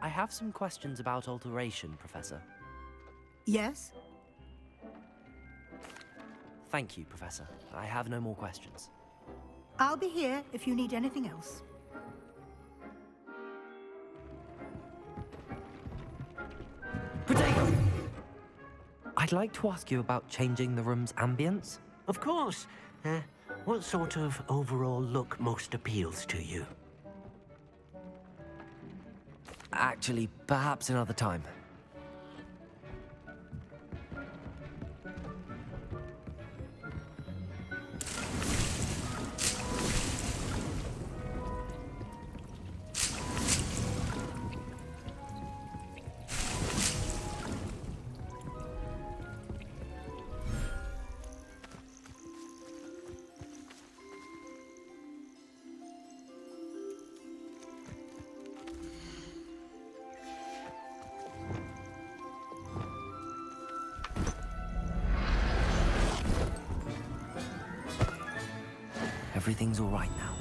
I have some questions about alteration, Professor. Yes? Thank you, Professor. I have no more questions. I'll be here if you need anything else. Potato! I'd like to ask you about changing the room's ambience. Of course. What sort of overall look most appeals to you? Actually, perhaps another time. Everything's all right now.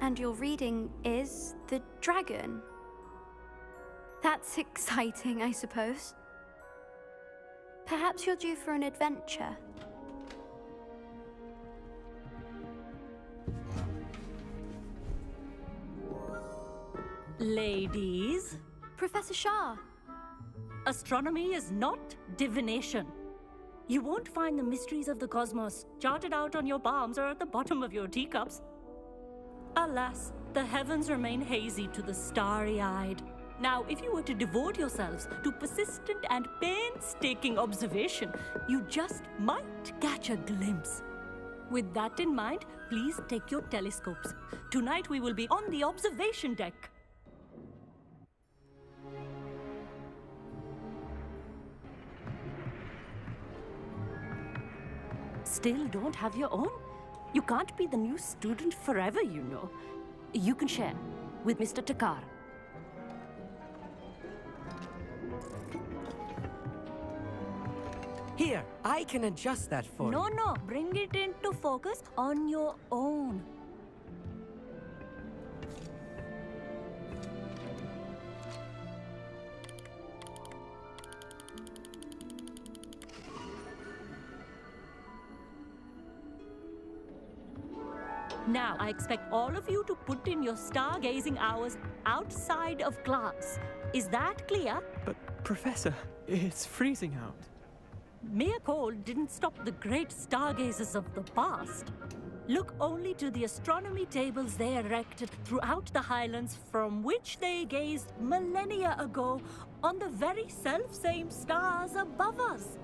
And your reading is the dragon. That's exciting, I suppose. Perhaps you're due for an adventure. Ladies, Professor Shah. astronomy is not divination. You won't find the mysteries of the cosmos charted out on your palms or at the bottom of your teacups. Alas, the heavens remain hazy to the starry-eyed. Now, if you were to devote yourselves to persistent and painstaking observation, you just might catch a glimpse. With that in mind, please take your telescopes. Tonight we will be on the observation deck. Still don't have your own? You can't be the new student forever, you know. You can share with Mr. Takar. Here, I can adjust that for you. No, bring it into focus on your own. Now, I expect all of you to put in your stargazing hours outside of class. Is that clear? But, Professor, it's freezing out. Mere cold didn't stop the great stargazers of the past. Look only to the astronomy tables they erected throughout the highlands from which they gazed millennia ago on the very self-same stars above us.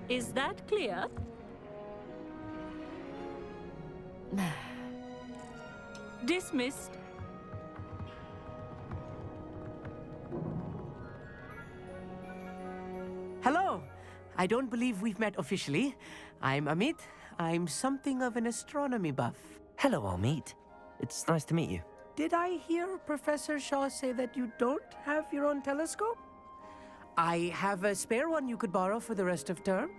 Is that clear? Dismissed. Hello. I don't believe we've met officially. I'm Amit. I'm something of an astronomy buff. Hello, Amit. It's nice to meet you. Did I hear Professor Shaw say that you don't have your own telescope? I have a spare one you could borrow for the rest of term.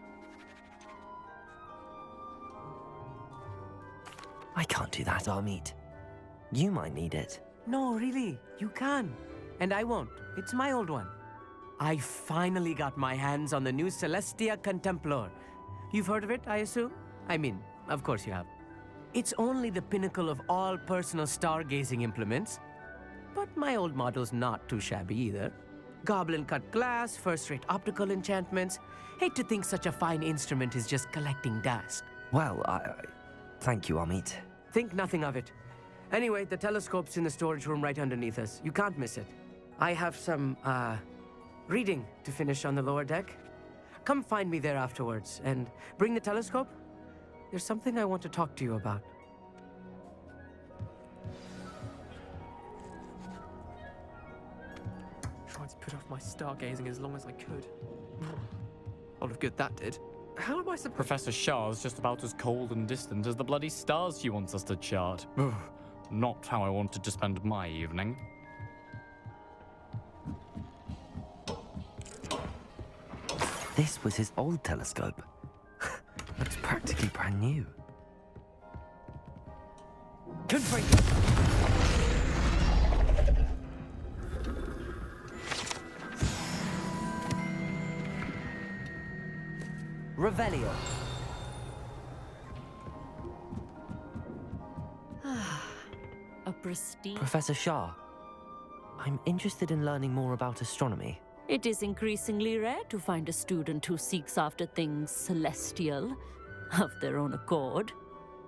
I can't do that, Amit. You might need it. No, really, you can. And I won't. It's my old one. I finally got my hands on the new Celestia Contemplar. You've heard of it, I assume? I mean, of course you have. It's only the pinnacle of all personal stargazing implements. But my old model's not too shabby either. Goblin-cut glass, first-rate optical enchantments. Hate to think such a fine instrument is just collecting dust. Well, thank you, Amit. Think nothing of it. Anyway, the telescope's in the storage room right underneath us. You can't miss it. I have some, reading to finish on the lower deck. Come find me there afterwards, and bring the telescope. There's something I want to talk to you about. Tried to put off my stargazing as long as I could. All of good that did. How am I supposed... Professor Shah's just about as cold and distant as the bloody stars she wants us to chart. Ugh, not how I wanted to spend my evening. This was his old telescope. Looks practically brand new. Confirm. Revelio. A prestige. Professor Shah, I'm interested in learning more about astronomy. It is increasingly rare to find a student who seeks after things celestial, of their own accord.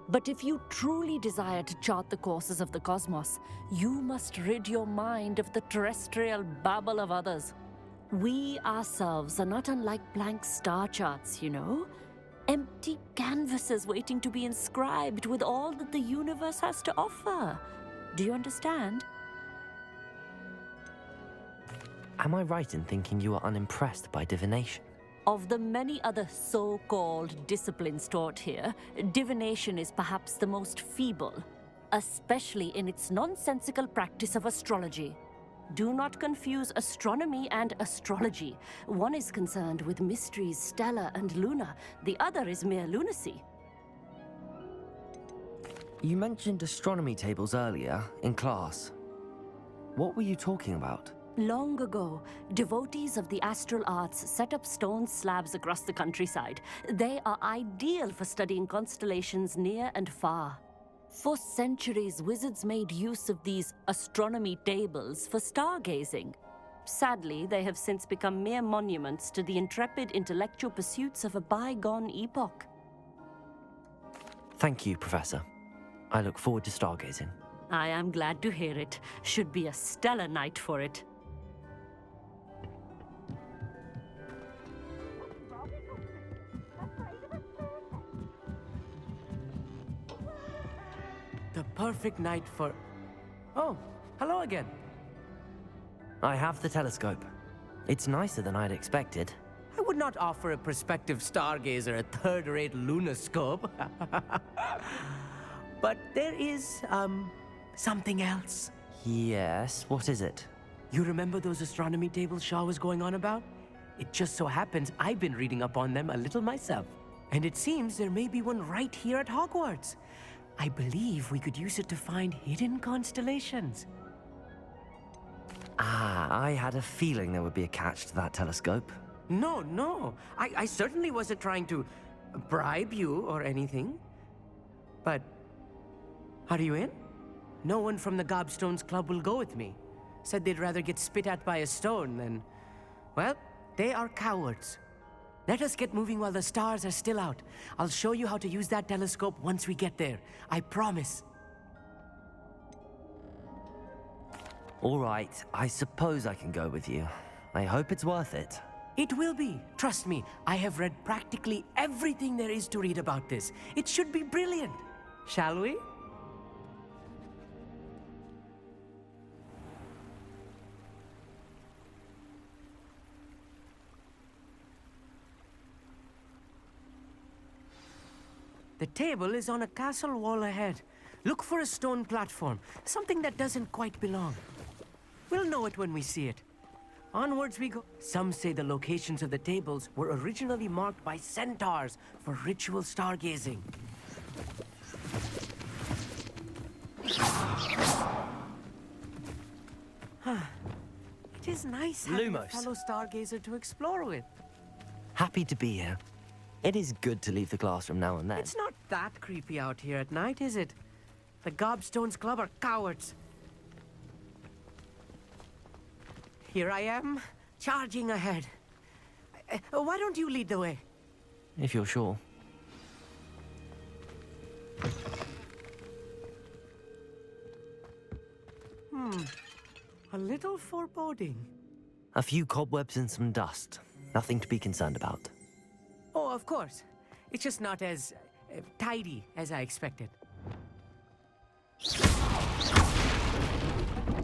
But if you truly desire to chart the courses of the cosmos, you must rid your mind of the terrestrial babble of others. We ourselves are not unlike blank star charts, you know? Empty canvases waiting to be inscribed with all that the universe has to offer. Do you understand? Am I right in thinking you are unimpressed by divination? Of the many other so-called disciplines taught here, divination is perhaps the most feeble, especially in its nonsensical practice of astrology. Do not confuse astronomy and astrology. One is concerned with mysteries stellar and lunar, the other is mere lunacy. You mentioned astronomy tables earlier in class. What were you talking about? Long ago, devotees of the astral arts set up stone slabs across the countryside. They are ideal for studying constellations near and far. For centuries, wizards made use of these astronomy tables for stargazing. Sadly, they have since become mere monuments to the intrepid intellectual pursuits of a bygone epoch. Thank you, Professor. I look forward to stargazing. I am glad to hear it. Should be a stellar night for it. The perfect night for... Oh, hello again. I have the telescope. It's nicer than I'd expected. I would not offer a prospective stargazer a third-rate lunoscope. But there is, something else. Yes, what is it? You remember those astronomy tables Shaw was going on about? It just so happens I've been reading up on them a little myself. And it seems there may be one right here at Hogwarts. I believe we could use it to find hidden constellations. I had a feeling there would be a catch to that telescope. No. I certainly wasn't trying to bribe you or anything. But, are you in? No one from the Gobstones Club will go with me. Said they'd rather get spit at by a stone than... Well, they are cowards. Let us get moving while the stars are still out. I'll show you how to use that telescope once we get there. I promise. All right, I suppose I can go with you. I hope it's worth it. It will be. Trust me, I have read practically everything there is to read about this. It should be brilliant. Shall we? The table is on a castle wall ahead. Look for a stone platform, something that doesn't quite belong. We'll know it when we see it. Onwards we go. Some say the locations of the tables were originally marked by centaurs for ritual stargazing. It is nice having a Lumos. fellow stargazer to explore with. Happy to be here. It is good to leave the classroom now and then. It's not that creepy out here at night, is it? The Gobstones Club are cowards. Here I am, charging ahead. Why don't you lead the way? If you're sure. A little foreboding. A few cobwebs and some dust. Nothing to be concerned about. Oh, of course. It's just not as tidy as I expected.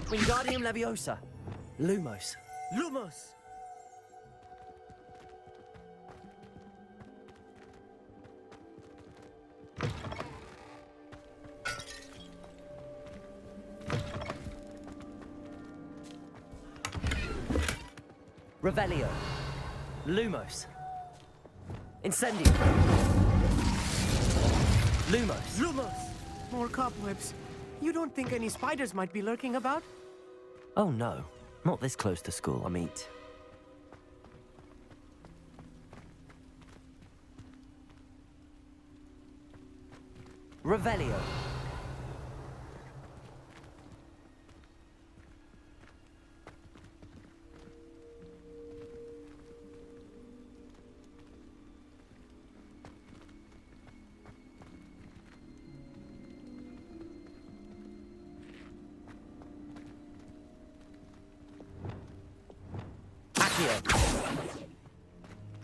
Wingardium Leviosa. Lumos. Lumos! Revelio. Lumos. Incendio. Lumos. Lumos! More cobwebs. You don't think any spiders might be lurking about? Oh no, not this close to school, I mean. Revelio.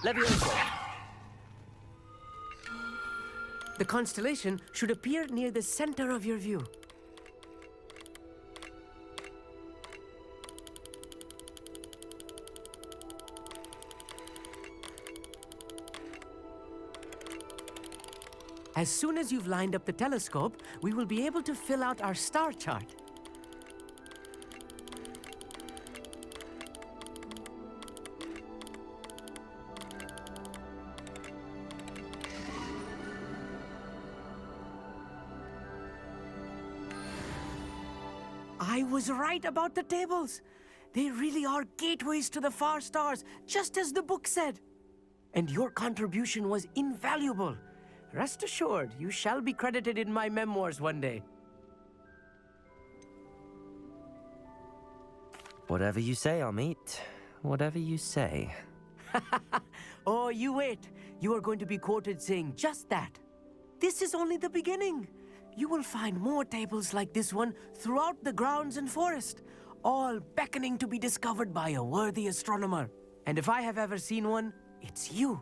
Levioso. The constellation should appear near the center of your view. As soon as you've lined up the telescope, we will be able to fill out our star chart. was right about the tables. They really are gateways to the far stars, just as the book said. And your contribution was invaluable. Rest assured, you shall be credited in my memoirs one day. Whatever you say, Amit. Whatever you say. Oh, you wait. You are going to be quoted saying just that. This is only the beginning. You will find more tables like this one throughout the grounds and forest, all beckoning to be discovered by a worthy astronomer. And if I have ever seen one, it's you.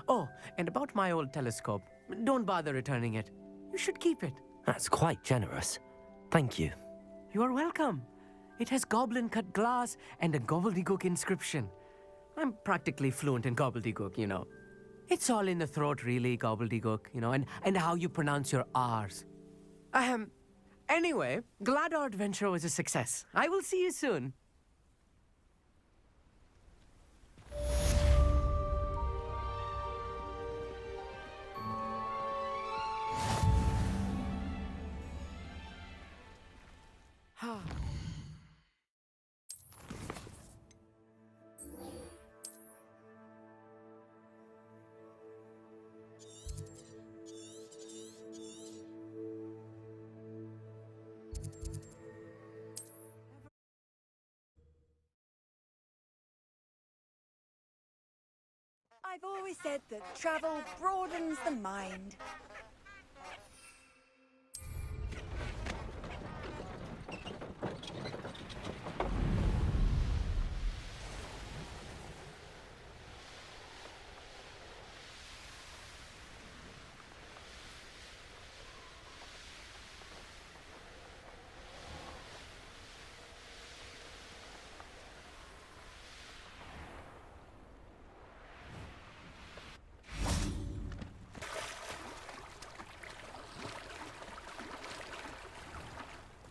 Oh, and about my old telescope, don't bother returning it. You should keep it. That's quite generous. Thank you. You are welcome. It has goblin-cut glass and a gobbledygook inscription. I'm practically fluent in gobbledygook, you know. It's all in the throat, really, gobbledygook, you know, and how you pronounce your R's. Anyway, glad our adventure was a success. I will see you soon. I've always said that travel broadens the mind.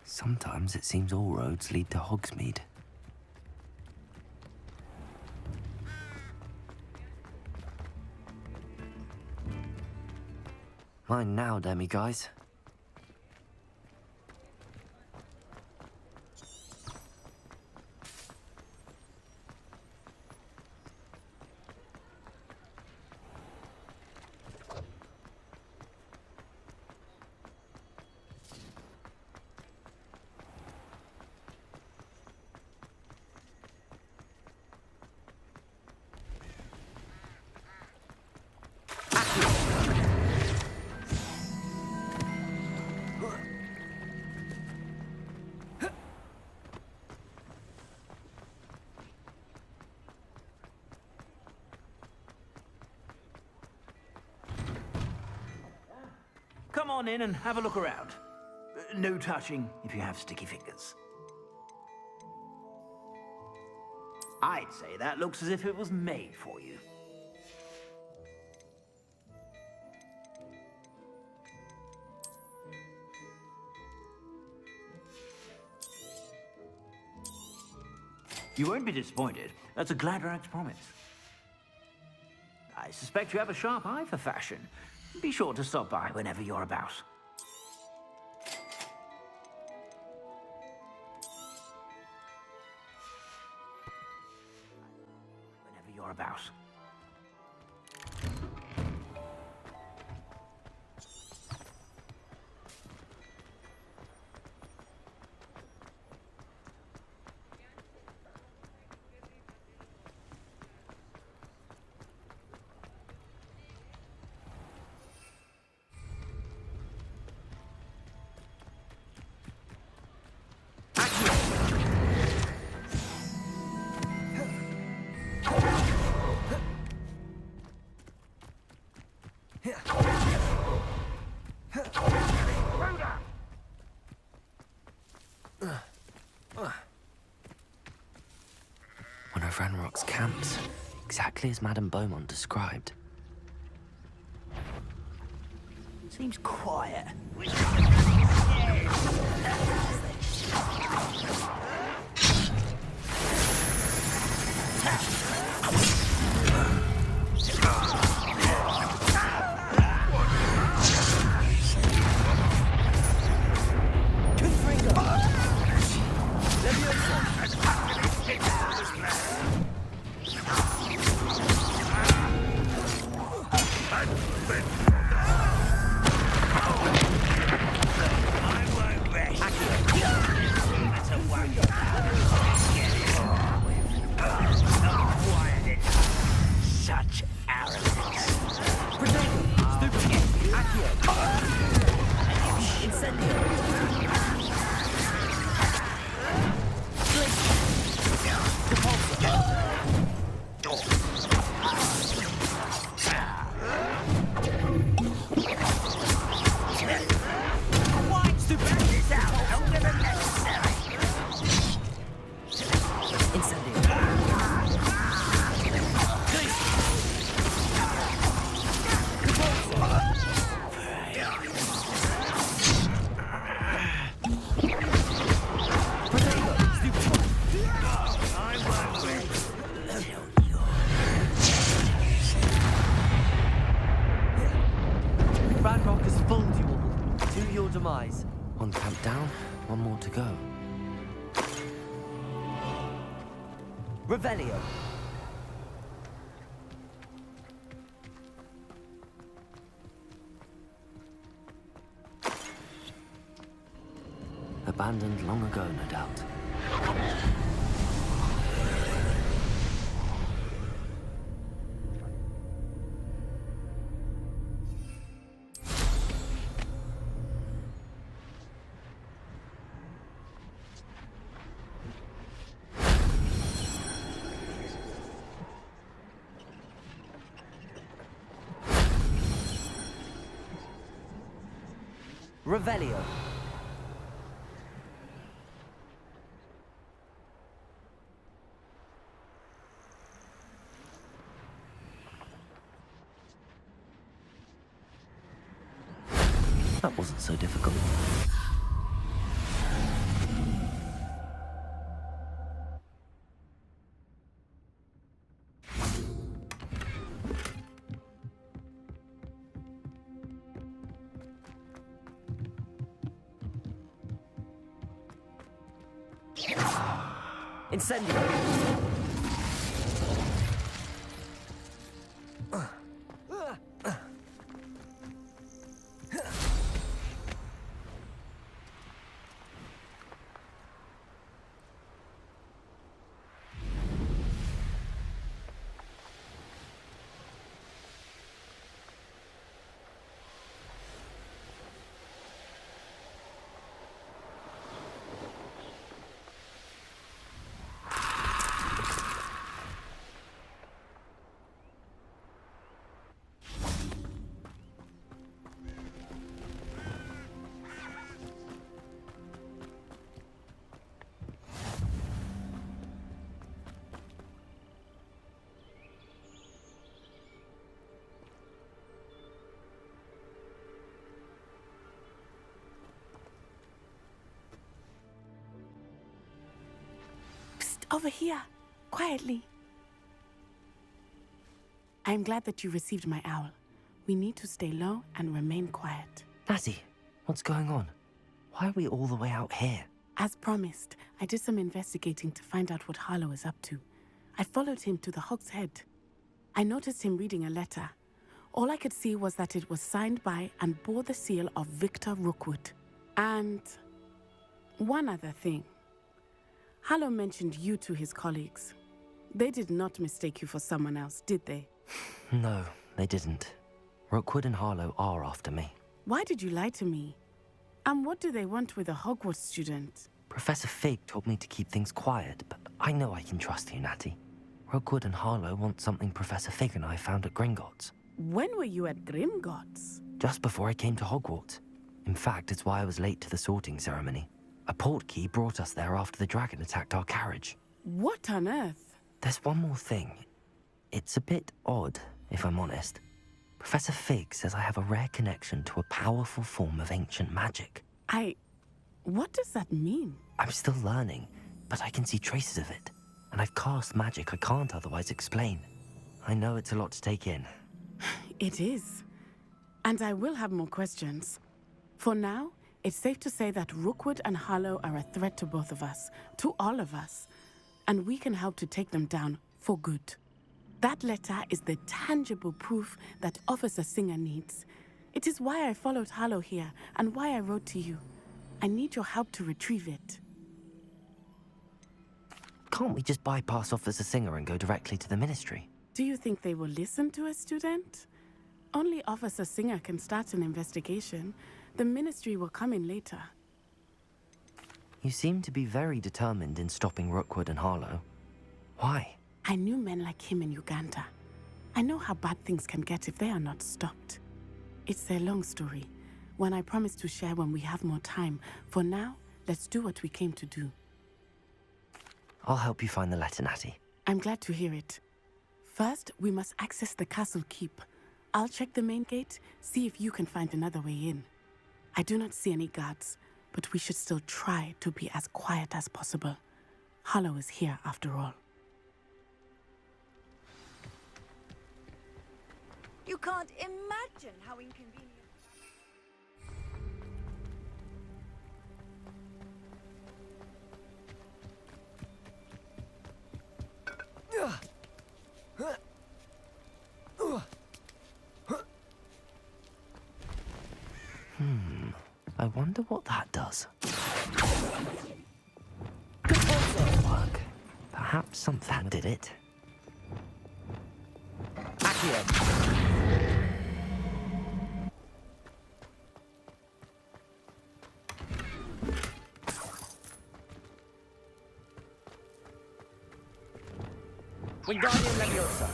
Sometimes it seems all roads lead to Hogsmeade. Mine now, demi-guys. Come on in and have a look around. No touching if you have sticky fingers. I'd say that looks as if it was made for you. You won't be disappointed. That's a Gladrag's promise. I suspect you have a sharp eye for fashion. Be sure to stop by whenever you're about. Whenever you're about. One of Ranrock's camps, exactly as Madame Beaumont described. Seems quiet. Revelio. Abandoned long ago, no doubt. Revelio. That wasn't so difficult. Incendio! Over here, quietly. I'm glad that you received my owl. We need to stay low and remain quiet. Natty, what's going on? Why are we all the way out here? As promised, I did some investigating to find out what Harlow is up to. I followed him to the Hog's Head. I noticed him reading a letter. All I could see was that it was signed by and bore the seal of Victor Rookwood. And one other thing. Harlow mentioned you to his colleagues. They did not mistake you for someone else, did they? No, they didn't. Rookwood and Harlow are after me. Why did you lie to me? And what do they want with a Hogwarts student? Professor Fig told me to keep things quiet, but I know I can trust you, Natty. Rookwood and Harlow want something Professor Fig and I found at Gringotts. When were you at Gringotts? Just before I came to Hogwarts. In fact, it's why I was late to the sorting ceremony. A portkey brought us there after the dragon attacked our carriage. What on earth? There's one more thing. It's a bit odd, if I'm honest. Professor Fig says I have a rare connection to a powerful form of ancient magic. What does that mean? I'm still learning, but I can see traces of it. And I've cast magic I can't otherwise explain. I know it's a lot to take in. It is. And I will have more questions. For now, it's safe to say that Rookwood and Harlow are a threat to both of us, to all of us, and we can help to take them down for good. That letter is the tangible proof that Officer Singer needs. It is why I followed Harlow here and why I wrote to you. I need your help to retrieve it. Can't we just bypass Officer Singer and go directly to the Ministry? Do you think they will listen to a student? Only Officer Singer can start an investigation. The Ministry will come in later. You seem to be very determined in stopping Rookwood and Harlow. Why? I knew men like him in Uganda. I know how bad things can get if they are not stopped. It's a long story, one I promise to share when we have more time. For now, let's do what we came to do. I'll help you find the letter, Natty. I'm glad to hear it. First, we must access the castle keep. I'll check the main gate, see if you can find another way in. I do not see any guards, but we should still try to be as quiet as possible. Harlow is here after all. You can't imagine how inconvenient. Wonder what that does. Didn't work. Perhaps something did it. Wingardium Leviosa.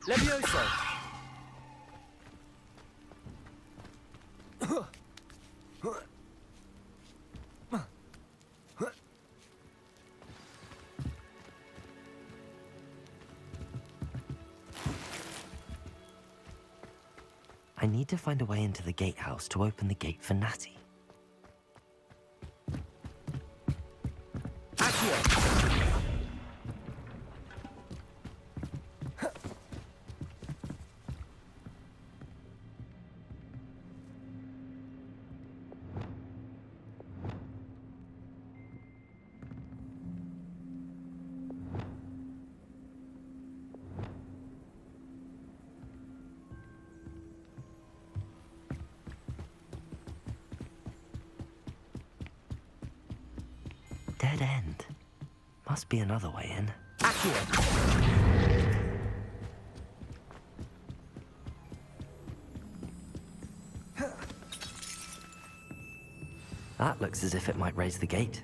Leviosa. I need to find a way into the gatehouse to open the gate for Natty. Dead end. Must be another way in. That looks as if it might raise the gate.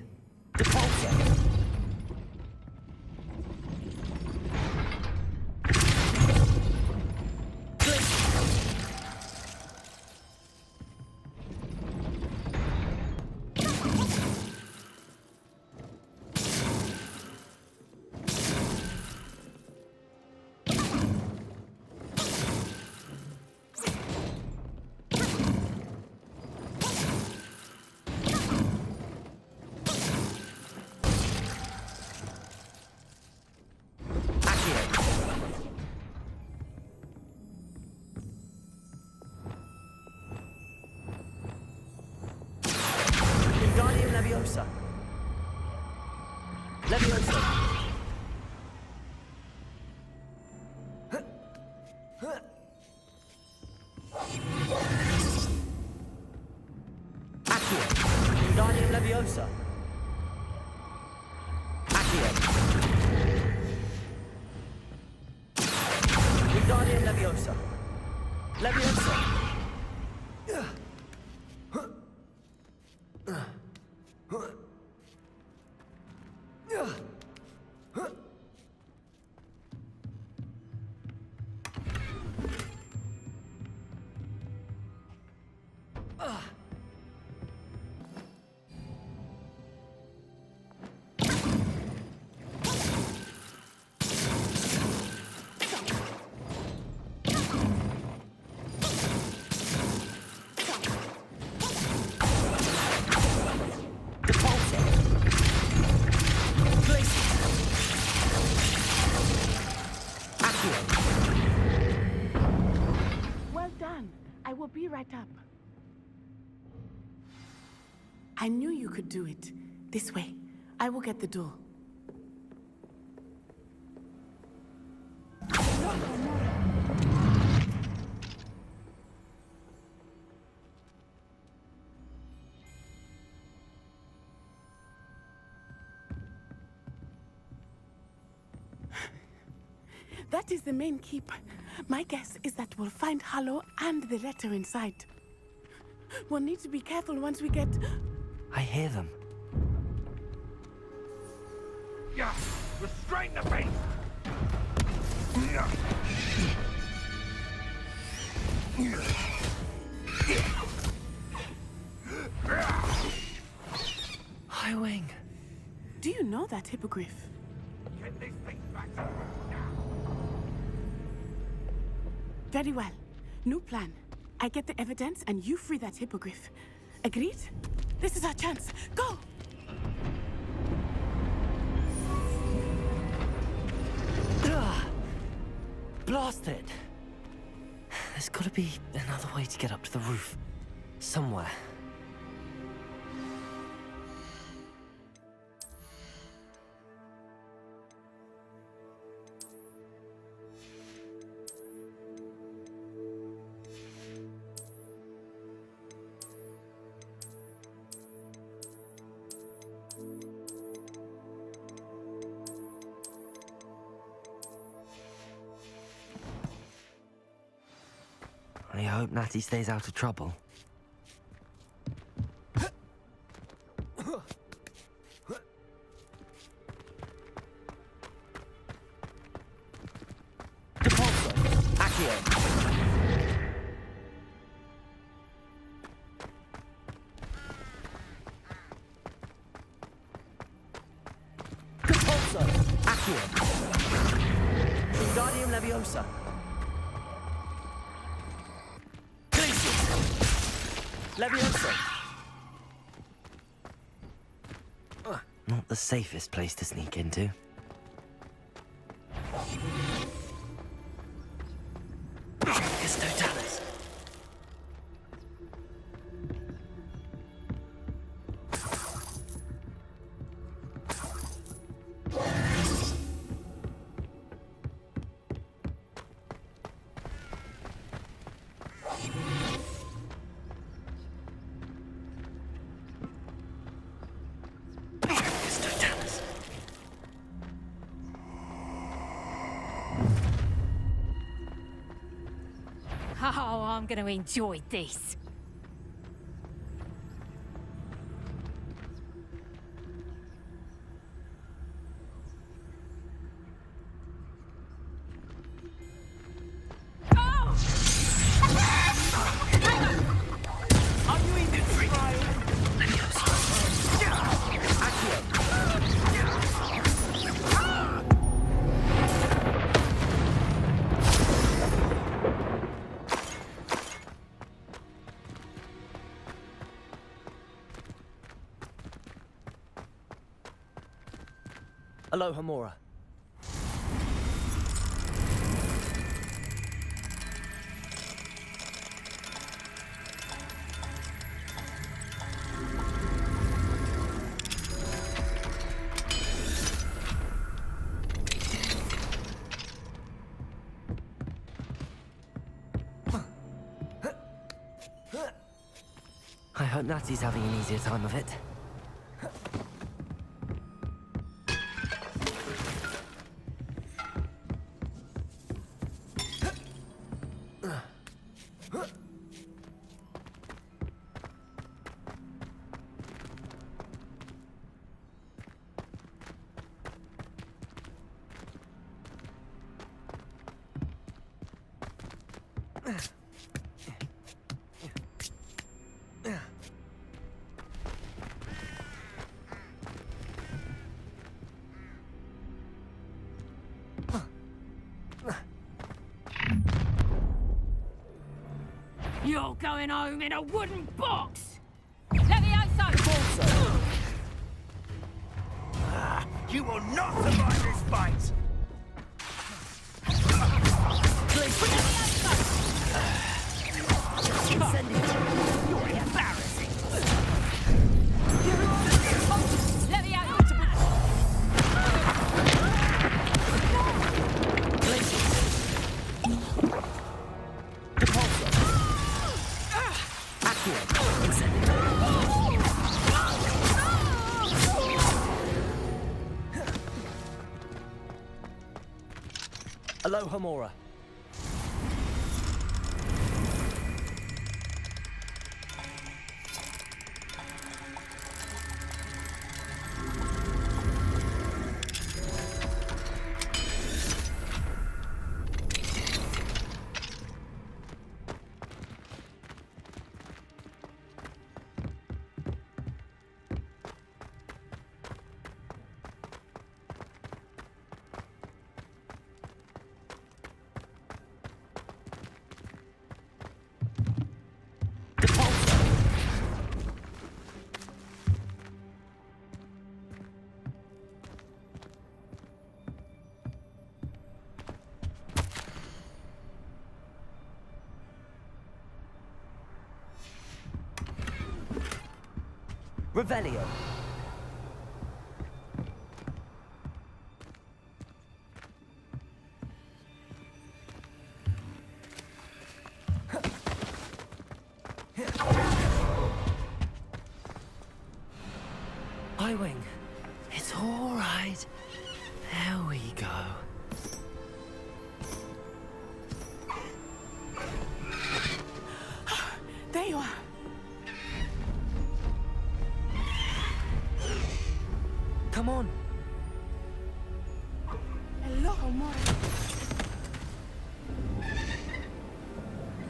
Wingardium Leviosa. Leviosa. Accio. Wingardium Leviosa. Accio. Wingardium Leviosa. Leviosa. Well done. I will be right up. I knew you could do it. This way. I will get the door. That is the main keep. My guess is that we'll find Hollow and the letter inside. We'll need to be careful once we get... I hear them. Yeah, restrain the beast! Highwing. Do you know that, Hippogriff? Get these things back to Very well. New plan. I get the evidence and you free that Hippogriff. Agreed? This is our chance. Go! Blast it! There's gotta be another way to get up to the roof. Somewhere. I hope Natty stays out of trouble. Wingardium Leviosa. Leviosa. Not the safest place to sneak into. It's Totalis. Oh, I'm going to enjoy this. Are you even trying? Aloha Mora. I hope Natty's having an easier time of it. You're going home in a wooden box! Levioso! You will not survive this fight! You're embarrassing! Aloha Mora. Revelio. Highwing, it's all right. There we go. come on. Hello, Homora.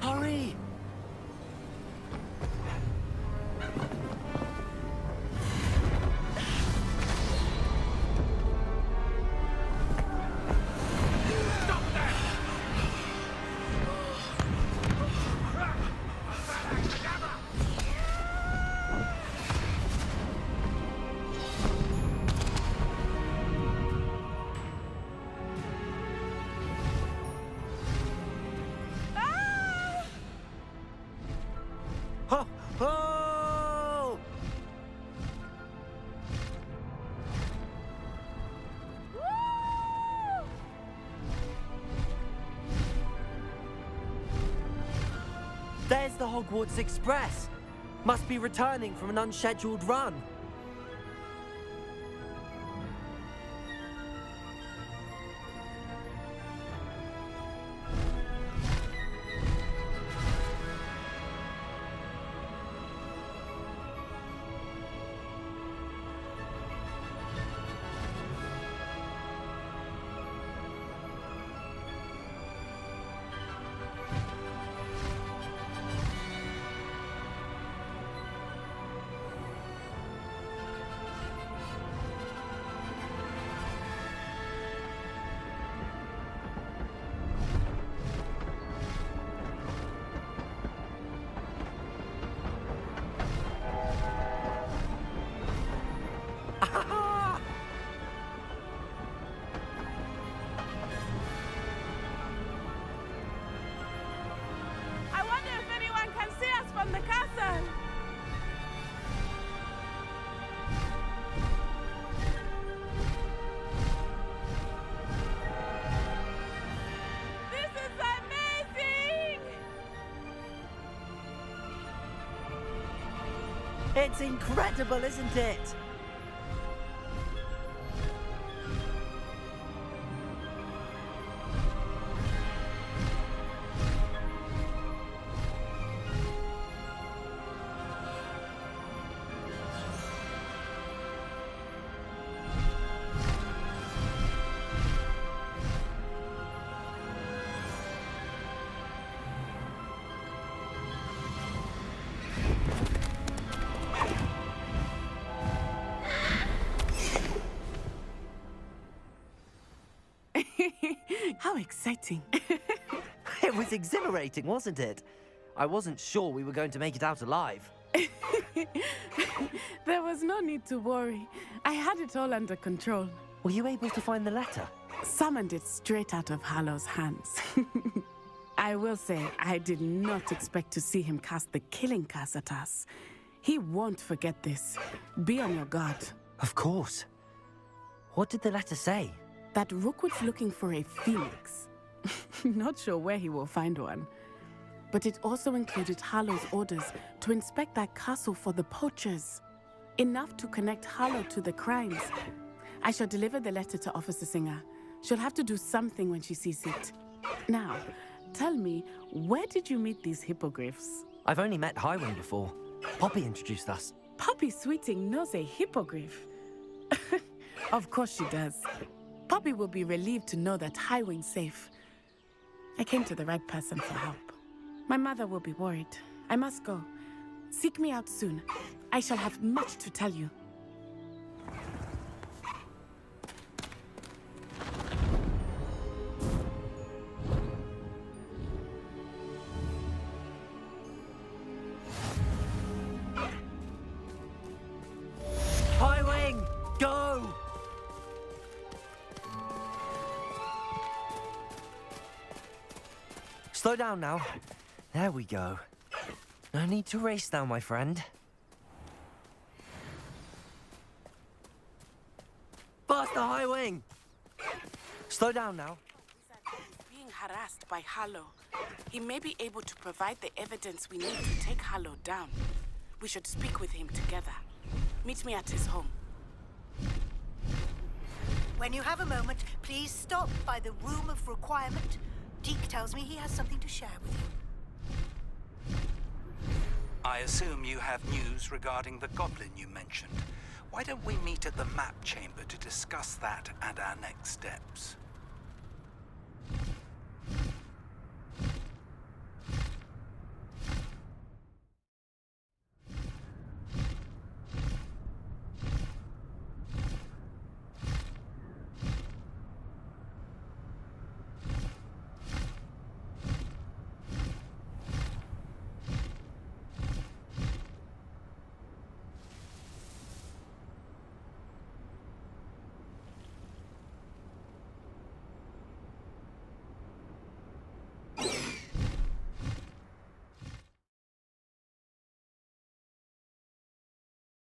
Hurry! Ho! Ho! There's the Hogwarts Express. Must be returning from an unscheduled run. I wonder if anyone can see us from the castle. This is amazing! It's incredible, isn't it? How exciting. It was exhilarating, wasn't it? I wasn't sure we were going to make it out alive. There was no need to worry. I had it all under control. Were you able to find the letter? Summoned it straight out of Hallow's hands. I will say, I did not expect to see him cast the killing curse at us. He won't forget this. Be on your guard. Of course. What did the letter say? That Rookwood's looking for a phoenix. Not sure where he will find one. But it also included Hallow's orders to inspect that castle for the poachers. Enough to connect Hallow to the crimes. I shall deliver the letter to Officer Singer. She'll have to do something when she sees it. Now, tell me, where did you meet these hippogriffs? I've only met Highwing before. Poppy introduced us. Poppy Sweeting knows a hippogriff. Of course she does. Poppy will be relieved to know that Highwing's safe. I came to the right person for help. My mother will be worried. I must go. Seek me out soon. I shall have much to tell you. Highwing, go! Slow down now. There we go. No need to race now, my friend. Faster, Highwing! Slow down now. He's being harassed by Hallow. He may be able to provide the evidence we need to take Hallow down. We should speak with him together. Meet me at his home. When you have a moment, please stop by the Room of Requirement. Deke tells me he has something to share with you. I assume you have news regarding the goblin you mentioned. Why don't we meet at the map chamber to discuss that and our next steps?